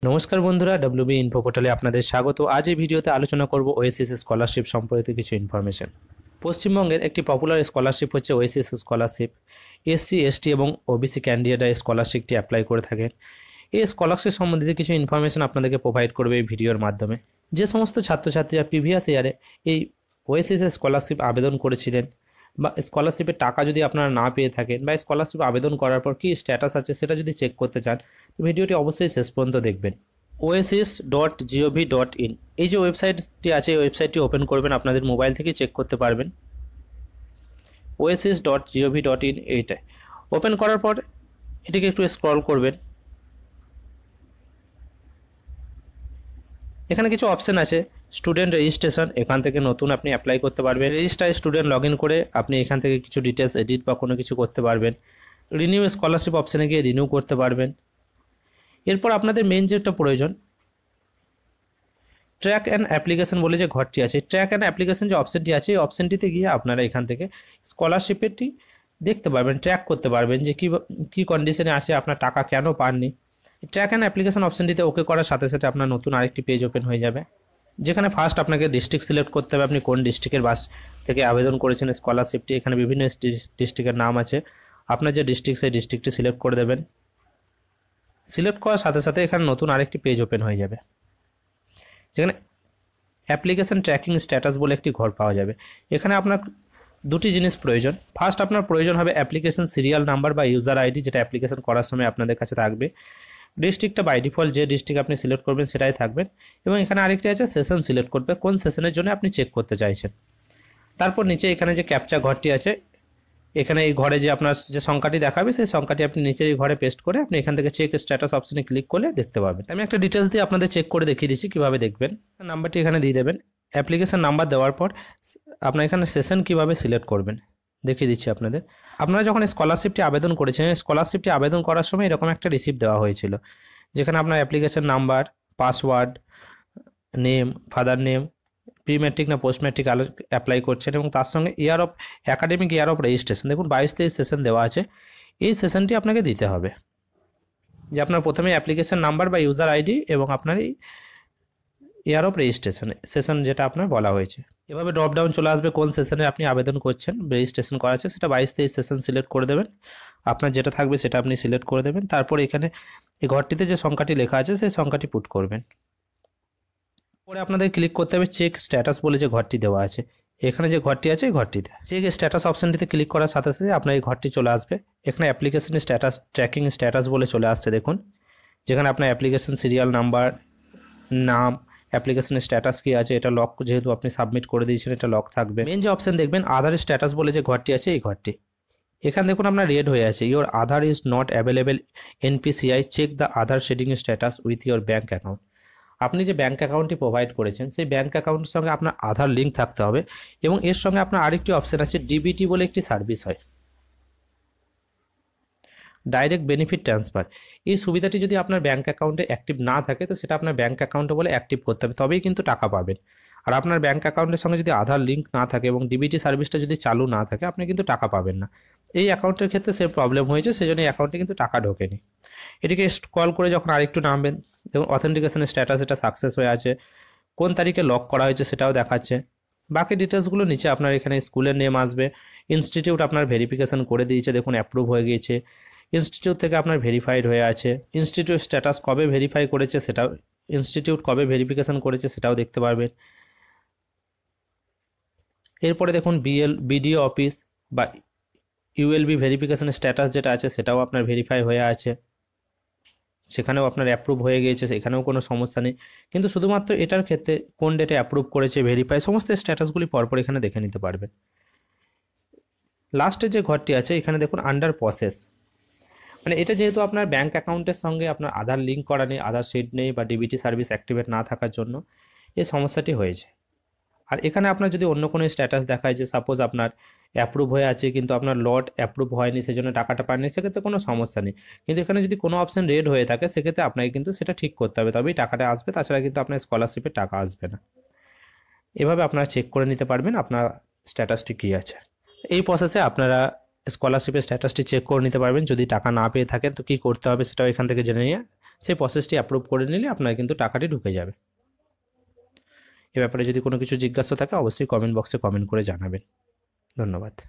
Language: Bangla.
নমস্কার বন্ধুরা, ডব্লিউবি ইনফো পোর্টালে আপনাদের স্বাগত। আজ এই ভিডিওতে আলোচনা করব ওএসিস স্কলারশিপ সম্পর্কিত কিছু ইনফরমেশন। পশ্চিমবঙ্গের একটি পপুলার স্কলারশিপ হচ্ছে ওএসিস স্কলারশিপ। এসসি, এসটি এবং ওবিসি ক্যান্ডিডেটরা এই স্কলারশিপটি অ্যাপ্লাই করে থাকেন। এই স্কলারশিপ সম্বন্ধিত কিছু ইনফরমেশন আপনাদেরকে প্রোভাইড করবে এই ভিডিওর মাধ্যমে। যে সমস্ত ছাত্রছাত্রীরা প্রিভিয়াস ইয়ারে এই ওএসিস স্কলারশিপ আবেদন করেছিলেন বা স্কলারশিপের টাকা যদি আপনারা না পেয়ে থাকেন বা স্কলারশিপ আবেদন করার পর কী স্ট্যাটাস আছে সেটা যদি চেক করতে চান, তো ভিডিওটি অবশ্যই শেষ পর্যন্ত দেখবেন। oasis.gov.in এই যে ওয়েবসাইটটি আছে, এই ওয়েবসাইটটি ওপেন করবেন, আপনাদের মোবাইল থেকে চেক করতে পারবেন। oasis.gov.in এইটা ওপেন করার পর এটিকে একটু স্ক্রল করবেন। এখানে কিছু অপশন আছে। স্টুডেন্ট রেজিস্ট্রেশন, এখান থেকে নতুন আপনি অ্যাপ্লাই করতে পারবেন। রেজিস্টার স্টুডেন্ট লগ ইন করে আপনি এখান থেকে কিছু ডিটেলস এডিট বা কোনো কিছু করতে পারবেন। রিনিউ স্কলারশিপ অপশানে গিয়ে রিনিউ করতে পারবেন। এরপর আপনাদের মেন যেটা প্রয়োজন, ট্র্যাক অ্যান্ড অ্যাপ্লিকেশন বলে যে ঘরটি আছে, ট্র্যাক অ্যান্ড অ্যাপ্লিকেশন যে অপশানটি আছে, এই অপশানটিতে গিয়ে আপনারা এখান থেকে স্কলারশিপেরটি দেখতে পারবেন, ট্র্যাক করতে পারবেন যে কী কন্ডিশনে আছে, আপনার টাকা কেন পাননি। ট্র্যাক অ্যান্ড অ্যাপ্লিকেশন অপশানটিতে ওকে করার সাথে সাথে আপনার নতুন আরেকটি পেজ ওপেন হয়ে যাবে, যেখানে ফার্স্ট আপনাকে ডিস্ট্রিক্ট সিলেক্ট করতে হবে, আপনি কোন ডিস্ট্রিক্টের বাস থেকে আবেদন করেছেন স্কলারশিপটি। এখানে বিভিন্ন ডিস্ট্রিক্টের নাম আছে, আপনার যে ডিস্ট্রিক্ট সেই ডিস্ট্রিক্টটি সিলেক্ট করে দেবেন। সিলেক্ট করার সাথে সাথে এখানে নতুন আরেকটি পেজ ওপেন হয়ে যাবে, যেখানে অ্যাপ্লিকেশন ট্র্যাকিং স্ট্যাটাস বলে একটি ঘর পাওয়া যাবে। এখানে আপনার দুটি জিনিস প্রয়োজন। ফার্স্ট আপনার প্রয়োজন হবে অ্যাপ্লিকেশন সিরিয়াল নাম্বার বা ইউজার আইডি, যেটা অ্যাপ্লিকেশন করার সময় আপনাদের কাছে থাকবে। ডিস্ট্রিক্টটা বাই ডিফল্ট যে ডিস্ট্রিক্ট আপনি সিলেক্ট করবেন সেটাই থাকবেন। এবং এখানে আরেকটি আছে সেশন সিলেক্ট করবে, কোন সেশনের জন্য আপনি চেক করতে চাইছেন। তারপর নিচে এখানে যে ক্যাপচা ঘরটি আছে, এখানে এই ঘরে যে আপনার যে সংখ্যাটি দেখাবে সেই সংখ্যাটি আপনি নিচের এই ঘরে পেস্ট করে আপনি এখান থেকে চেক স্ট্যাটাস অপশনে ক্লিক করলে দেখতে পাবেন। আমি একটা ডিটেলস দিয়ে আপনাদের চেক করে দেখিয়ে দিচ্ছি কীভাবে দেখবেন। নাম্বারটি এখানে দিয়ে দেবেন। অ্যাপ্লিকেশন নাম্বার দেওয়ার পর আপনার এখানে সেশন কীভাবে সিলেক্ট করবেন দেখিয়ে দিচ্ছি আপনাদের। আপনারা যখন স্কলারশিপটি আবেদন করেছেন, স্কলারশিপটি আবেদন করার সময় এরকম একটা রিসিপ্ট দেওয়া হয়েছিল, যেখানে আপনার application number, password, name, father name, pre matric না পোস্ট ম্যাট্রিক অ্যাপ্লাই করছেন, এবং তার সঙ্গে অ্যাকাডেমিক ইয়ার অফ রেজিস্ট্রেশন, দেখুন 22-23 সেশন দেওয়া আছে। এই সেশনটি আপনাকে দিতে হবে, যে আপনার প্রথমে অ্যাপ্লিকেশন নাম্বার বা ইউজার আইডি এবং আপনার এই ইয়ার অফ রেজিস্ট্রেশন সেশন যেটা আপনার বলা হয়েছে। এভাবে ড্রপ ডাউন চলে আসবে কোন সেশনে আপনি আবেদন করছেন, রেজিস্ট্রেশন করা আছে, সেটা 22-23 সেশন সিলেক্ট করে দেবেন। আপনার যেটা থাকবে সেটা আপনি সিলেক্ট করে দেবেন। তারপর এখানে এই ঘরটিতে যে সংখ্যাটি লেখা আছে সেই সংখ্যাটি পুট করবেন। পরে আপনাদের ক্লিক করতে হবে চেক স্ট্যাটাস বলে যে ঘরটি দেওয়া আছে, এখানে যে ঘরটি আছে এই ঘরটিতে চেক স্ট্যাটাস অপশানটিতে ক্লিক করার সাথে সাথে আপনার এই ঘরটি চলে আসবে। এখানে অ্যাপ্লিকেশনের স্ট্যাটাস ট্র্যাকিং স্ট্যাটাস বলে চলে আসছে, দেখুন, যেখানে আপনার অ্যাপ্লিকেশন সিরিয়াল নাম্বার, নাম, অ্যাপ্লিকেশনের স্ট্যাটাস কী আছে, এটা লক, যেহেতু আপনি সাবমিট করে দিয়েছেন এটা লক থাকবে। মেন যে অপশান দেখবেন আধার স্ট্যাটাস বলে যে ঘরটি আছে, এই ঘরটি এখানে দেখুন আপনার রেড হয়ে আছে, your Aadhaar is not available NPCI, check the Aadhaar seeding status with your bank account. আপনি যে ব্যাঙ্ক অ্যাকাউন্টটি প্রোভাইড করেছেন সেই ব্যাঙ্ক অ্যাকাউন্টের সঙ্গে আপনার আধার লিঙ্ক থাকতে হবে, এবং এর সঙ্গে আপনার আরেকটি অপশান আছে, ডিবিটি বলে একটি সার্ভিস হয়, ডাইরেক্ট বেনিফিট ট্রান্সফার। এই সুবিধাটি যদি আপনার ব্যাঙ্ক অ্যাকাউন্টে অ্যাক্টিভ না থাকে তো সেটা আপনার ব্যাঙ্ক অ্যাকাউন্টে বলে অ্যাক্টিভ করতে হবে, তবেই কিন্তু টাকা পাবেন। আর আপনার ব্যাঙ্ক অ্যাকাউন্টের সঙ্গে যদি আধার লিঙ্ক না থাকে এবং ডিবিটি সার্ভিসটা যদি চালু না থাকে, আপনি কিন্তু টাকা পাবেন না। এই অ্যাকাউন্টের ক্ষেত্রে সে প্রবলেম হয়েছে, সেজন্য এই অ্যাকাউন্টে কিন্তু টাকা ঢোকেনি। এটিকে স্ক্রল করে যখন আরেকটু নামবেন, দেখুন অথেন্টিকেশনের স্ট্যাটাস এটা সাকসেস হয়ে আছে, কোন তারিখে লক করা হয়েছে সেটাও দেখাচ্ছে। বাকি ডিটেলসগুলো নিচে আপনার এখানে স্কুলের নেম আসবে, ইনস্টিটিউট আপনার ভেরিফিকেশন করে দিয়েছে, দেখুন অ্যাপ্রুভ হয়ে গিয়েছে, ইনস্টিটিউট থেকে আপনার ভেরিফাইড হয়ে আছে, ইনস্টিটিউট স্ট্যাটাস কবে ভেরিফাই করেছে সেটাও, ইনস্টিটিউট কবে ভেরিফিকেশন করেছে সেটাও দেখতে পারবেন। এরপরে দেখুন বিডিও অফিস বা ইউএলবি ভেরিফিকেশন স্ট্যাটাস যেটা আছে সেটাও আপনার ভেরিফাই হয়ে আছে, সেখানেও আপনার অ্যাপ্রুভ হয়ে গিয়েছে, সেখানেও কোনো সমস্যা নেই। কিন্তু শুধুমাত্র এটার ক্ষেত্রে কোন ডেটে অ্যাপ্রুভ করেছে, ভেরিফাই, সমস্ত স্ট্যাটাসগুলি পরপর এখানে দেখে নিতে পারবেন। লাস্টে যে ঘরটি আছে এখানে দেখুন আন্ডার প্রসেস, মানে এটা যেহেতু আপনার ব্যাঙ্ক অ্যাকাউন্টের সঙ্গে আপনার আধার লিঙ্ক করা নেই, আধার শিট নেই বা ডিবিটি সার্ভিস অ্যাক্টিভেট না থাকার জন্য এই সমস্যাটি হয়েছে। আর এখানে আপনার যদি অন্য কোনো স্ট্যাটাস দেখায় যে সাপোজ আপনার অ্যাপ্রুভ হয়ে আছে কিন্তু আপনার লট অ্যাপ্রুভ হয়নি, সেজন্য টাকাটা পাননি, সেক্ষেত্রে কোনো সমস্যা নেই। কিন্তু এখানে যদি কোনো অপশান রেড হয়ে থাকে সেক্ষেত্রে আপনাকে কিন্তু সেটা ঠিক করতে হবে, তবেই টাকাটা আসবে, তাছাড়া কিন্তু আপনার স্কলারশিপের টাকা আসবে না। এভাবে আপনারা চেক করে নিতে পারবেন আপনার স্ট্যাটাসটি কী আছে। এই প্রসেসে আপনারা স্কলারশিপের স্ট্যাটাসটি চেক করে নিতে পারবেন। যদি টাকা না পেয়ে থাকেন তো কী করতে হবে সেটাও এখান থেকে জেনে নিয়ে সেই প্রসেসটি অ্যাপ্রুভ করে নিলে আপনার কিন্তু টাকাটি ঢুকে যাবে। এ ব্যাপারে যদি কোনো কিছু জিজ্ঞাসা থাকে অবশ্যই কমেন্ট বক্সে কমেন্ট করে জানাবেন। ধন্যবাদ।